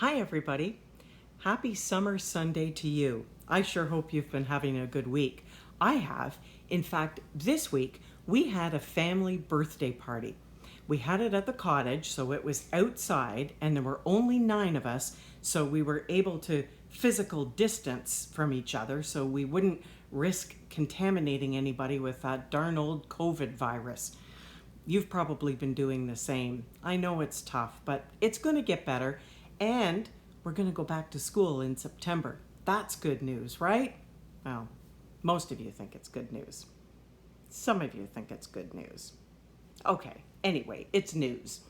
Hi, everybody. Happy Summer Sunday to you. I sure hope you've been having a good week. I have. In fact, this week we had a family birthday party. We had it at the cottage, so it was outside, and there were only 9 of us, so we were able to physical distance from each other so we wouldn't risk contaminating anybody with that darn old COVID virus. You've probably been doing the same. I know it's tough, but it's going to get better. And we're going to go back to school in September. That's good news, right? Well, most of you think it's good news. Some of you think it's good news. Okay, anyway, it's news.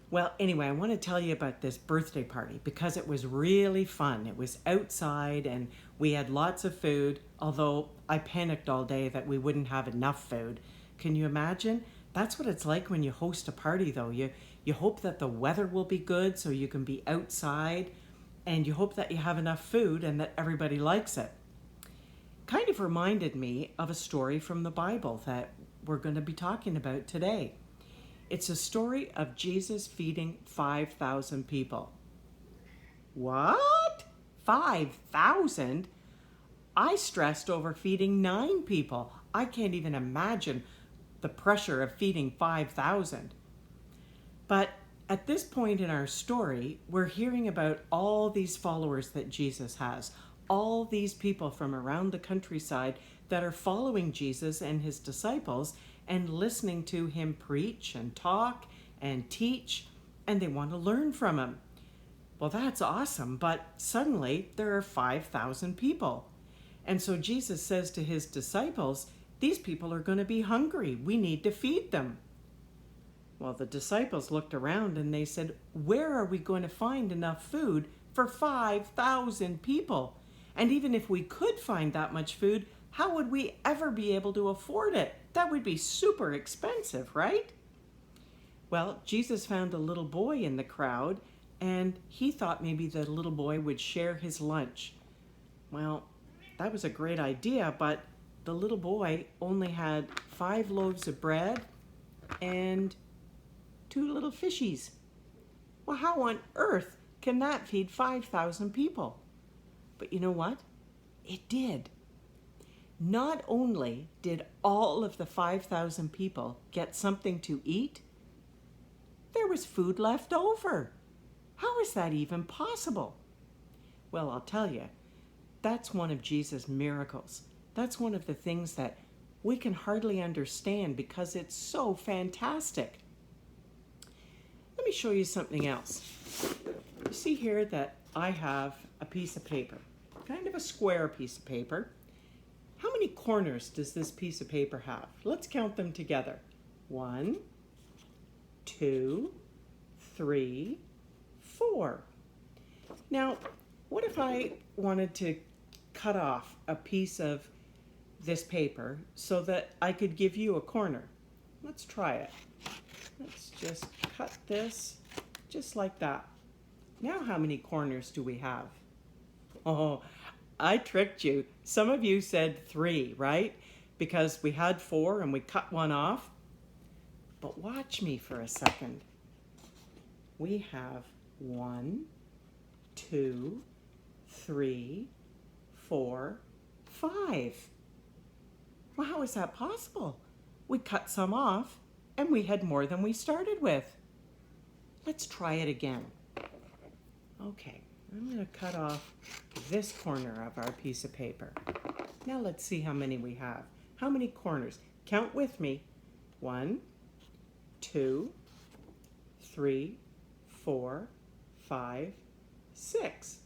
Well, anyway, I want to tell you about this birthday party because it was really fun. It was outside and we had lots of food, although I panicked all day that we wouldn't have enough food. Can you imagine? That's what it's like when you host a party, though. You hope that the weather will be good so you can be outside, and you hope that you have enough food and that everybody likes it. Kind of reminded me of a story from the Bible that we're going to be talking about today. It's a story of Jesus feeding 5,000 people. What? 5,000? I stressed over feeding 9 people. I can't even imagine the pressure of feeding 5,000. But at this point in our story, we're hearing about all these followers that Jesus has, all these people from around the countryside that are following Jesus and his disciples and listening to him preach and talk and teach, and they want to learn from him. Well, that's awesome, but suddenly there are 5,000 people. And so Jesus says to his disciples, these people are going to be hungry. We need to feed them. Well, the disciples looked around and they said, where are we going to find enough food for 5,000 people? And even if we could find that much food, how would we ever be able to afford it? That would be super expensive, right? Well, Jesus found a little boy in the crowd, and he thought maybe the little boy would share his lunch. Well, that was a great idea, but the little boy only had 5 loaves of bread and 2 little fishies. Well, how on earth can that feed 5,000 people? But you know what? It did. Not only did all of the 5,000 people get something to eat, there was food left over. How is that even possible? Well, I'll tell you, that's one of Jesus' miracles. That's one of the things that we can hardly understand because it's so fantastic. Let me show you something else. You see here that I have a piece of paper, kind of a square piece of paper. How many corners does this piece of paper have? Let's count them together. 1, 2, 3, 4. Now, what if I wanted to cut off a piece of this paper so that I could give you a corner? Let's try it. Let's just cut this just like that. Now how many corners do we have? Oh, I tricked you. Some of you said 3, right? Because we had 4 and we cut one off. But watch me for a second. We have 1, 2, 3, 4, 5. Well, how is that possible? We cut some off and we had more than we started with. Let's try it again. Okay, I'm going to cut off this corner of our piece of paper. Now let's see how many we have. How many corners? Count with me. 1, 2, 3, 4, 5, 6.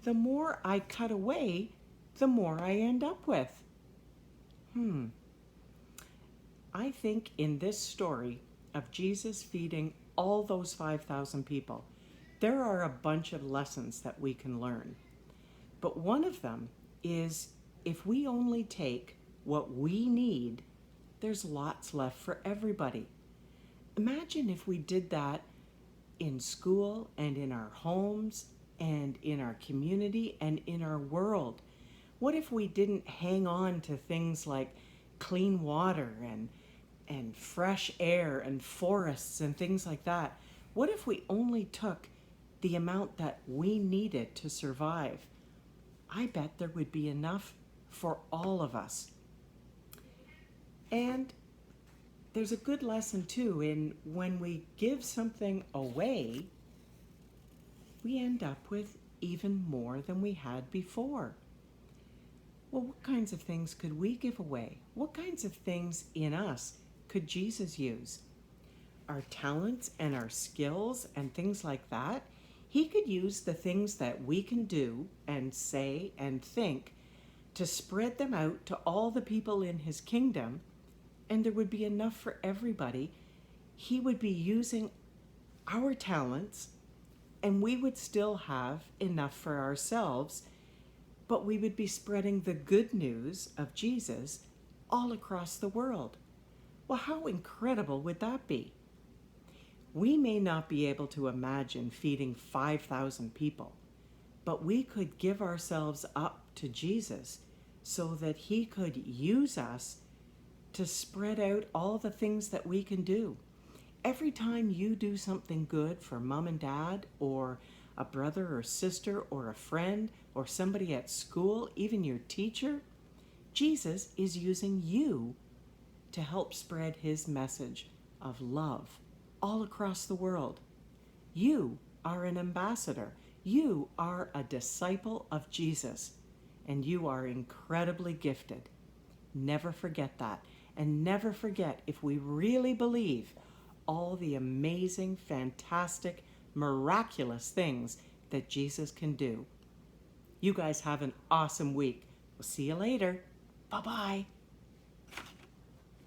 The more I cut away, the more I end up with. I think in this story of Jesus feeding all those 5,000 people, there are a bunch of lessons that we can learn. But one of them is if we only take what we need, there's lots left for everybody. Imagine if we did that in school and in our homes and in our community and in our world. What if we didn't hang on to things like clean water and fresh air and forests and things like that? What if we only took the amount that we needed to survive? I bet there would be enough for all of us. And there's a good lesson too in when we give something away, we end up with even more than we had before. Well, what kinds of things could we give away? What kinds of things in us could Jesus use? Our talents and our skills and things like that. He could use the things that we can do and say and think to spread them out to all the people in his kingdom, and there would be enough for everybody. He would be using our talents, and we would still have enough for ourselves, but we would be spreading the good news of Jesus all across the world. Well, how incredible would that be? We may not be able to imagine feeding 5,000 people, but we could give ourselves up to Jesus so that he could use us to spread out all the things that we can do. Every time you do something good for mom and dad, or a brother or sister, or a friend, or somebody at school, even your teacher, Jesus is using you to help spread his message of love all across the world. You are an ambassador. You are a disciple of Jesus, and you are incredibly gifted. Never forget that. And never forget, if we really believe all the amazing, fantastic, miraculous things that Jesus can do. You guys have an awesome week. We'll see you later. Bye-bye.